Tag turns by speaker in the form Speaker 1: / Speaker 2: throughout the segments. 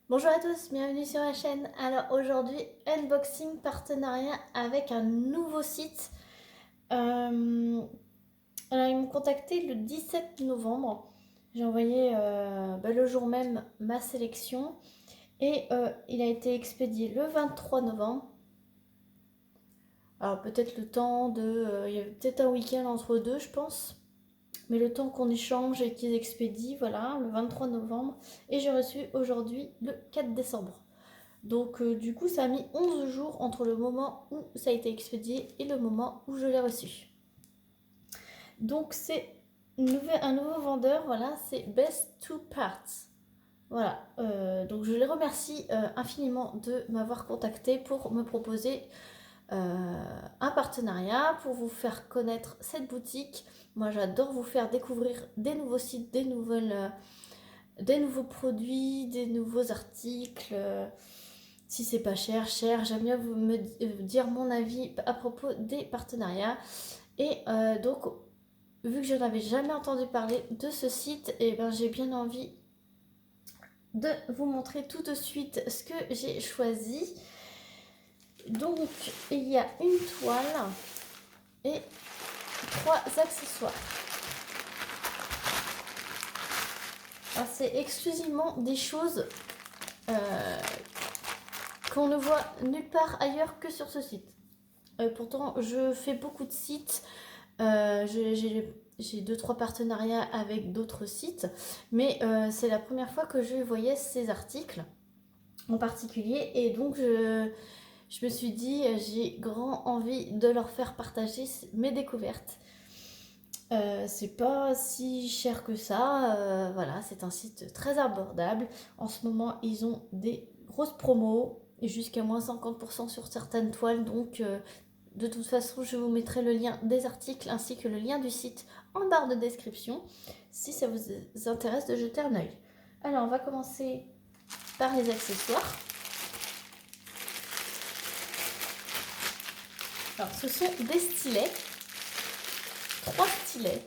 Speaker 1: Bonjour à tous, bienvenue sur la chaîne. Alors aujourd'hui, unboxing partenariat avec un nouveau site. Alors ils m'ont contacté le 17 novembre. J'ai envoyé le jour même ma sélection et il a été expédié le 23 novembre. Alors peut-être le temps de... il y avait peut-être un week-end entre deux, je pense. Mais le temps qu'on échange et qu'ils expédient, voilà, le 23 novembre. Et j'ai reçu aujourd'hui le 4 décembre. Donc du coup, ça a mis 11 jours entre le moment où ça a été expédié et le moment où je l'ai reçu. Donc c'est un nouveau vendeur, voilà, c'est Best Two Parts. Voilà, donc je les remercie infiniment de m'avoir contacté pour me proposer un partenariat, pour vous faire connaître cette boutique. Moi j'adore vous faire découvrir des nouveaux sites, des nouveaux produits, des nouveaux articles. Si c'est pas cher, cher, j'aime bien vous me dire mon avis à propos des partenariats. Et donc, vu que je n'avais jamais entendu parler de ce site, et ben j'ai bien envie de vous montrer tout de suite ce que j'ai choisi. Donc, il y a une toile et 3 accessoires. C'est exclusivement des choses qu'on ne voit nulle part ailleurs que sur ce site. Pourtant, je fais beaucoup de sites. J'ai 2-3 partenariats avec d'autres sites, mais c'est la première fois que je voyais ces articles en particulier, et donc je me suis dit, j'ai grand envie de leur faire partager mes découvertes. C'est pas si cher que ça, voilà, c'est un site très abordable. En ce moment, ils ont des grosses promos et jusqu'à moins 50% sur certaines toiles, donc de toute façon, je vous mettrai le lien des articles ainsi que le lien du site en barre de description si ça vous intéresse de jeter un œil. Alors, on va commencer par les accessoires. Alors, ce sont des stylets, 3 stylets.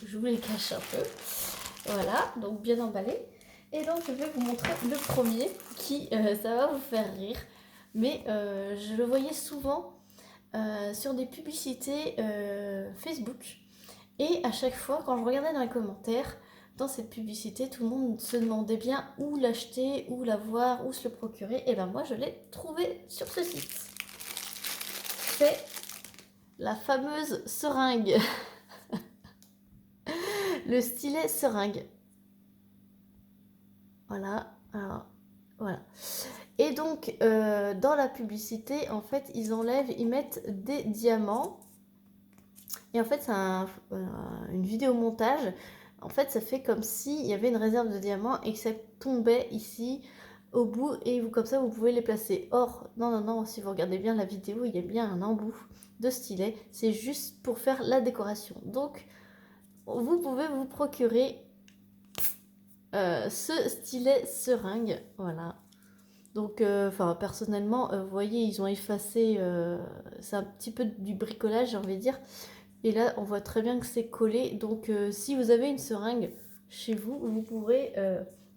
Speaker 1: Je vous les cache un peu. Voilà, donc bien emballé. Et donc, je vais vous montrer le premier qui, ça va vous faire rire. Mais je le voyais souvent sur des publicités Facebook. Et à chaque fois, quand je regardais dans les commentaires, dans cette publicité, tout le monde se demandait bien où l'acheter, où l'avoir, où se le procurer. Et ben moi, je l'ai trouvé sur ce site. C'est la fameuse seringue. Le stylet seringue. Voilà. Alors, voilà. Et donc, dans la publicité, en fait, ils mettent des diamants. Et en fait, c'est une vidéo montage. En fait, ça fait comme s'il y avait une réserve de diamants et que ça tombait ici au bout et comme ça, vous pouvez les placer. Or, non, non, non, si vous regardez bien la vidéo, il y a bien un embout de stylet. C'est juste pour faire la décoration. Donc, vous pouvez vous procurer ce stylet seringue. Voilà. Donc, personnellement, vous voyez, ils ont effacé, c'est un petit peu du bricolage, j'ai envie de dire. Et là, on voit très bien que c'est collé. Donc, si vous avez une seringue chez vous, vous pourrez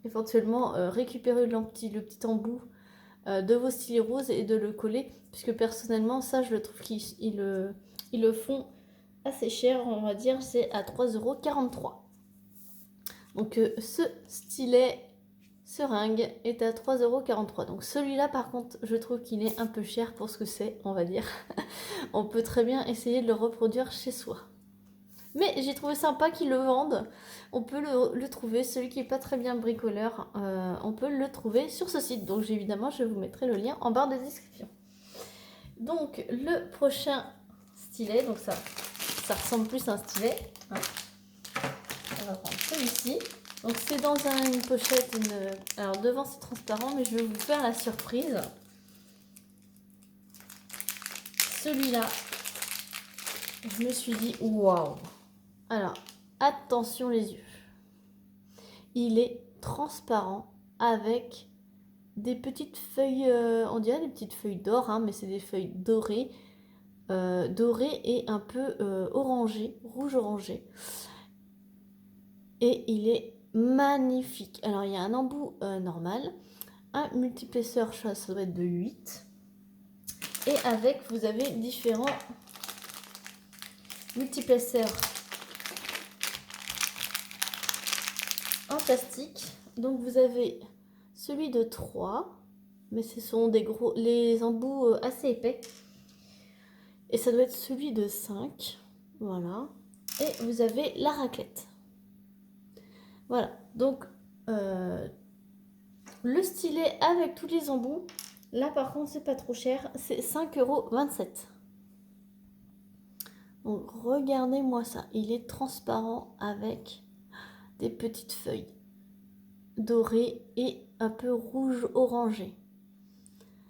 Speaker 1: éventuellement récupérer le petit embout de vos stylets roses et de le coller. Puisque personnellement, ça, je le trouve qu'ils le font assez cher, on va dire. C'est à 3,43 €. Donc, ce stylet seringue est à 3,43 €. Donc celui-là par contre je trouve qu'il est un peu cher pour ce que c'est, on va dire. On peut très bien essayer de le reproduire chez soi. Mais j'ai trouvé sympa qu'ils le vendent. On peut le trouver, celui qui n'est pas très bien bricoleur, on peut le trouver sur ce site. Donc évidemment je vous mettrai le lien en barre de description. Donc le prochain stylet, donc ça ressemble plus à un stylet. Hein. On va prendre celui-ci. Donc c'est dans une pochette, alors devant c'est transparent, mais je vais vous faire la surprise. Celui-là, je me suis dit waouh. Alors attention les yeux. Il est transparent avec des petites feuilles, on dirait des petites feuilles d'or, hein, mais c'est des feuilles dorées, dorées et un peu orangées, rouge orangé. Et il est magnifique. Alors, il y a un embout normal, un multiplesseur, ça doit être de 8. Et avec, vous avez différents multiplesseurs en plastique. Donc, vous avez celui de 3, mais ce sont les embouts assez épais. Et ça doit être celui de 5. Voilà. Et vous avez la raclette. Voilà. Donc, le stylet avec tous les embouts, là par contre, c'est pas trop cher. C'est 5,27 €. Donc, regardez-moi ça. Il est transparent avec des petites feuilles dorées et un peu rouge orangé.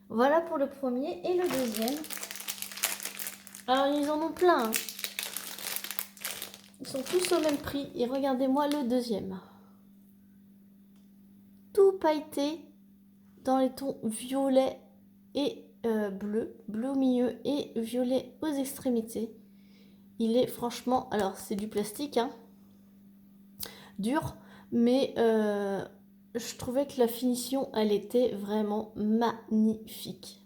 Speaker 1: Voilà pour le premier. Et le deuxième. Alors, ils en ont plein. Hein. Ils sont tous au même prix. Et regardez-moi le deuxième. Tout pailleté dans les tons violet et bleu. Bleu au milieu et violet aux extrémités. Il est franchement... Alors, c'est du plastique, hein, dur. Mais je trouvais que la finition, elle était vraiment magnifique.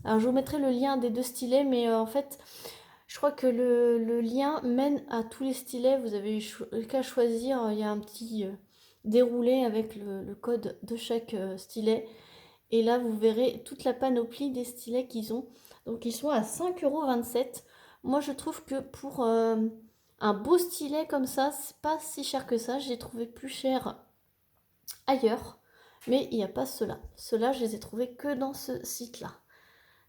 Speaker 1: Alors, je vous mettrai le lien des 2 stylets. Mais en fait... Je crois que le lien mène à tous les stylets. Vous avez qu'à choisir. Il y a un petit déroulé avec le code de chaque stylet. Et là, vous verrez toute la panoplie des stylets qu'ils ont. Donc, ils sont à 5,27 €. Moi, je trouve que pour un beau stylet comme ça, c'est pas si cher que ça. J'ai trouvé plus cher ailleurs. Mais il n'y a pas ceux-là. Ceux-là, je les ai trouvés que dans ce site-là.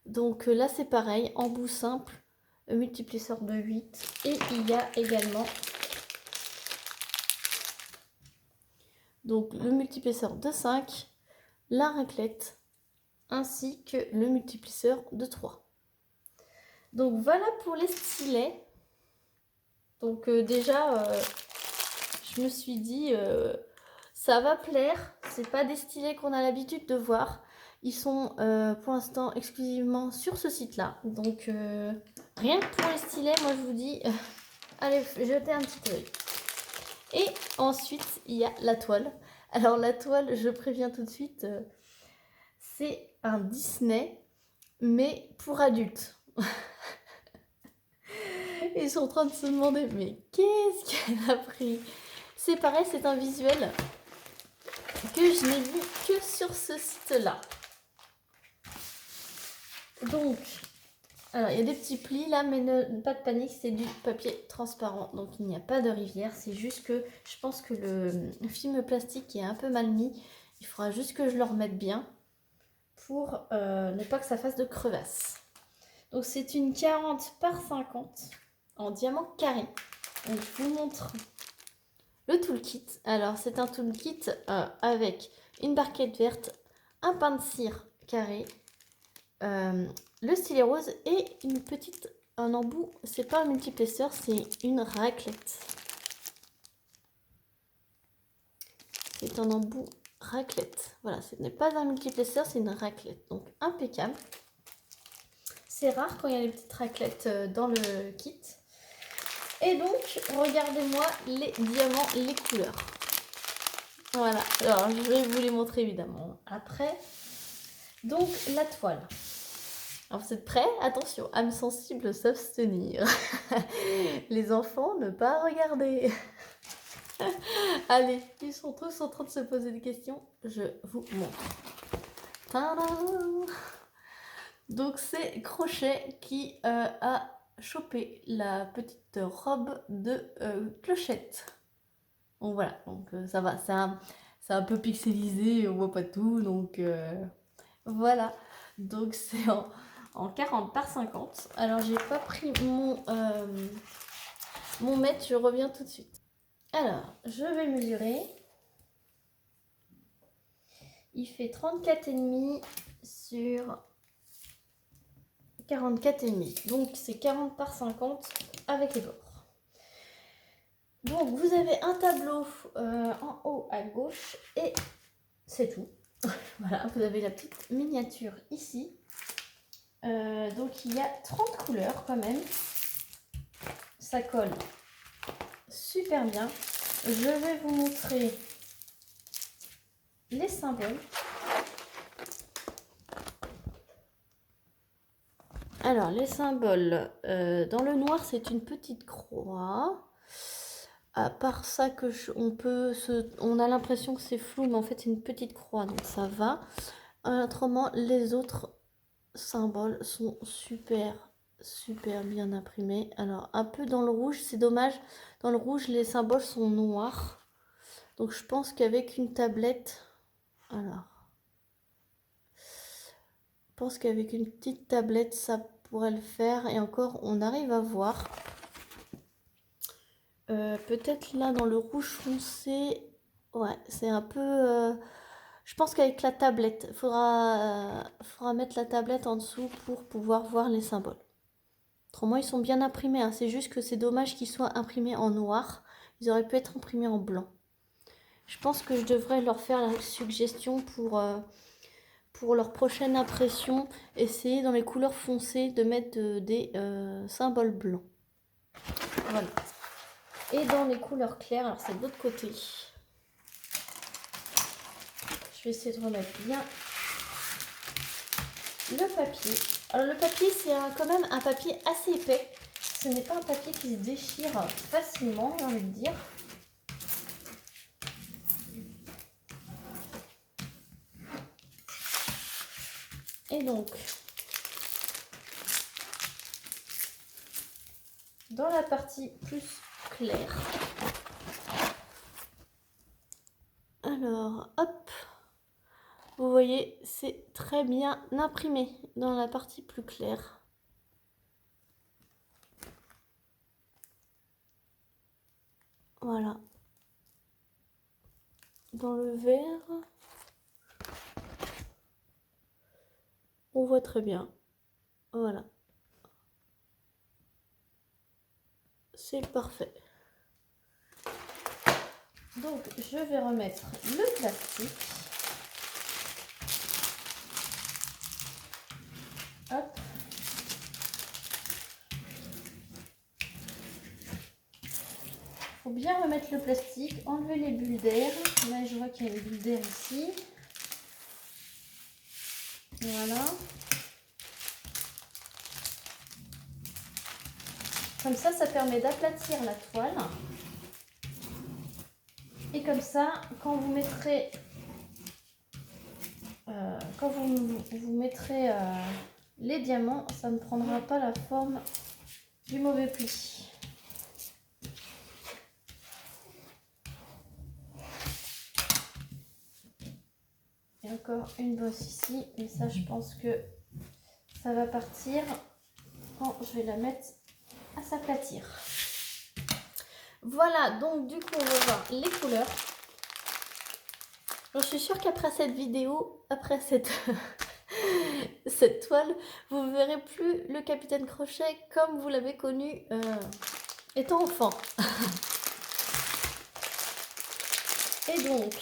Speaker 1: Donc là, c'est pareil. Embout simple. Multiplesseur de 8 et il y a également donc le multiplesseur de 5, la raclette ainsi que le multiplesseur de 3. Donc voilà pour les stylets. Donc déjà je me suis dit ça va plaire, c'est pas des stylets qu'on a l'habitude de voir. Ils sont pour l'instant exclusivement sur ce site là. Donc rien que pour les stylets, moi je vous dis, allez jetez un petit œil. Et ensuite, il y a la toile. Alors la toile, je préviens tout de suite, c'est un Disney, mais pour adultes. Ils sont en train de se demander, mais qu'est-ce qu'elle a pris? C'est pareil, c'est un visuel que je n'ai vu que sur ce site-là. Donc... Alors, il y a des petits plis là, mais pas de panique, c'est du papier transparent. Donc, il n'y a pas de rivière. C'est juste que je pense que le film plastique est un peu mal mis. Il faudra juste que je le remette bien pour ne pas que ça fasse de crevasses. Donc, c'est une 40 par 50 en diamant carré. Donc, je vous montre le toolkit. Alors, c'est un toolkit avec une barquette verte, un pain de cire carré, le stylet rose et un embout. C'est pas un multiplesseur, c'est une raclette. C'est un embout raclette. Voilà, ce n'est pas un multiplesseur, c'est une raclette. Donc impeccable. C'est rare quand il y a les petites raclettes dans le kit. Et donc, regardez-moi les diamants, les couleurs. Voilà, alors je vais vous les montrer évidemment après. Donc, la toile. Alors, vous êtes prêts? Attention, âme sensible s'abstenir. Les enfants, ne pas regarder. Allez, ils sont tous en train de se poser des questions. Je vous montre. Tadam! Donc, c'est Crochet qui a chopé la petite robe de Clochette. Donc, voilà. Donc, ça va. C'est un peu pixelisé, on voit pas tout. Donc, voilà. Donc, c'est en 40 par 50. Alors, j'ai pas pris mon mètre, je reviens tout de suite. Alors, je vais mesurer. Il fait 34,5 sur 44,5. Donc, c'est 40 par 50 avec les bords. Donc, vous avez un tableau en haut à gauche et c'est tout. Voilà, vous avez la petite miniature ici. Donc, il y a 30 couleurs quand même. Ça colle super bien. je vais vous montrer les symboles. Alors, les symboles, dans le noir, c'est une petite croix. À part ça, on a l'impression que c'est flou, mais en fait, c'est une petite croix, donc ça va. Autrement, les autres symboles sont super bien imprimés. Alors, un peu dans le rouge, c'est dommage. Dans le rouge, les symboles sont noirs. Donc, je pense qu'avec une tablette... Alors... Je pense qu'avec une petite tablette, ça pourrait le faire. Et encore, on arrive à voir. Peut-être là, dans le rouge foncé. Ouais, c'est un peu... Je pense qu'avec la tablette, faudra mettre la tablette en dessous pour pouvoir voir les symboles. Autrement, ils sont bien imprimés. Hein. C'est juste que c'est dommage qu'ils soient imprimés en noir. Ils auraient pu être imprimés en blanc. Je pense que je devrais leur faire la suggestion pour leur prochaine impression, essayer dans les couleurs foncées de mettre des symboles blancs. Voilà. Et dans les couleurs claires, alors c'est de l'autre côté. Je vais essayer de remettre bien le papier. Alors le papier, c'est quand même un papier assez épais. Ce n'est pas un papier qui se déchire facilement, j'ai envie de dire. Et donc, dans la partie plus claire, alors, hop, vous voyez, c'est très bien imprimé dans la partie plus claire. Voilà. Dans le vert, on voit très bien. Voilà. C'est parfait. Donc, je vais remettre le plastique. Hop. Faut bien remettre le plastique, enlever les bulles d'air. Là, je vois qu'il y a une bulle d'air ici. Voilà. Comme ça permet d'aplatir la toile. Et comme ça, quand vous mettrez, les diamants, ça ne prendra pas la forme du mauvais pli. Et encore une bosse ici, mais ça je pense que ça va partir quand je vais la mettre à s'aplatir. Voilà, donc du coup on va voir les couleurs. Je suis sûre qu'après cette vidéo, après cette toile, vous ne verrez plus le Capitaine Crochet comme vous l'avez connu étant enfant. Et donc,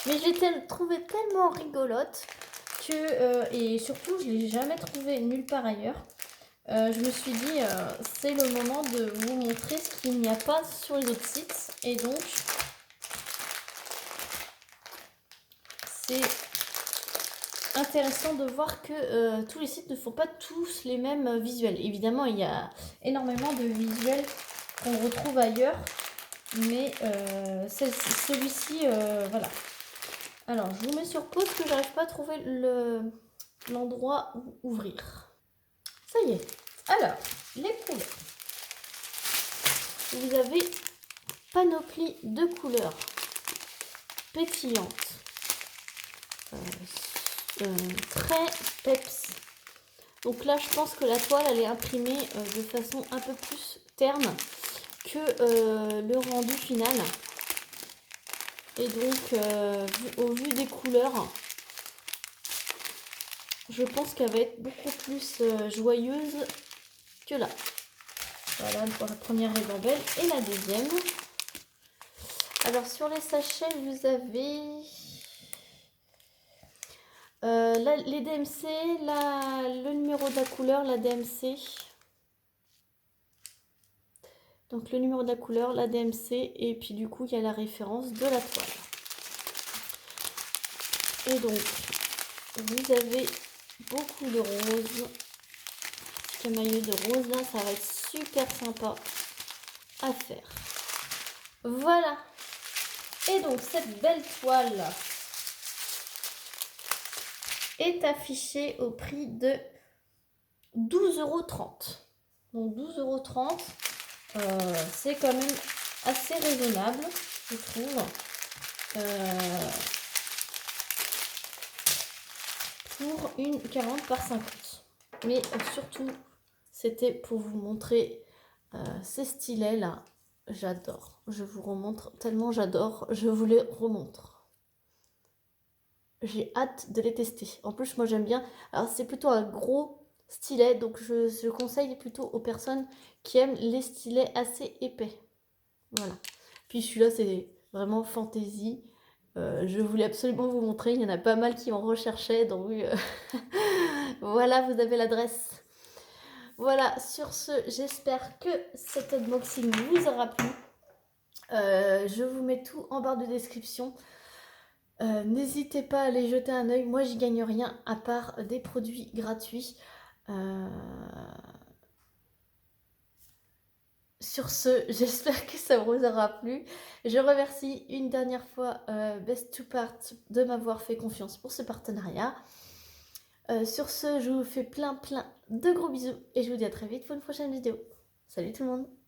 Speaker 1: mais j'ai trouvé tellement rigolote que, et surtout je ne l'ai jamais trouvé nulle part ailleurs. Je me suis dit, c'est le moment de vous montrer ce qu'il n'y a pas sur les autres sites. Et donc, c'est intéressant de voir que tous les sites ne font pas tous les mêmes visuels. Évidemment, il y a énormément de visuels qu'on retrouve ailleurs. Mais celui-ci, voilà. Alors, je vous mets sur pause que j'arrive pas à trouver l'endroit où ouvrir. Ça y est. Alors, les couleurs. Vous avez panoplie de couleurs pétillantes, très peps. Donc là, je pense que la toile, elle est imprimée de façon un peu plus terne que le rendu final. Et donc, au vu des couleurs, je pense qu'elle va être beaucoup plus joyeuse que là. Voilà pour la première ribambelle et la deuxième. Alors sur les sachets, vous avez les DMC, le numéro de la couleur, la DMC. Donc le numéro de la couleur, la DMC, et puis du coup il y a la référence de la toile. Et donc vous avez beaucoup de roses. Ce maillot de rose là, ça va être super sympa à faire. Voilà. Et donc cette belle toile est affichée au prix de 12,30 €. Donc 12,30 €, c'est quand même assez raisonnable, je trouve. Pour une 40 par 50. Mais surtout, c'était pour vous montrer ces stylets là. J'adore. Je vous remontre tellement j'adore. Je vous les remontre. J'ai hâte de les tester. En plus, moi j'aime bien. Alors c'est plutôt un gros stylet, donc je conseille plutôt aux personnes qui aiment les stylets assez épais. Voilà. Puis celui-là, c'est vraiment fantaisie. Je voulais absolument vous montrer. Il y en a pas mal qui en recherchaient, donc voilà, vous avez l'adresse. Voilà, sur ce, j'espère que cet unboxing vous aura plu. Je vous mets tout en barre de description. N'hésitez pas à aller jeter un œil. Moi, j'y gagne rien à part des produits gratuits. Sur ce, j'espère que ça vous aura plu. Je remercie une dernière fois Best2Part de m'avoir fait confiance pour ce partenariat. Sur ce, je vous fais plein de gros bisous et je vous dis à très vite pour une prochaine vidéo. Salut tout le monde!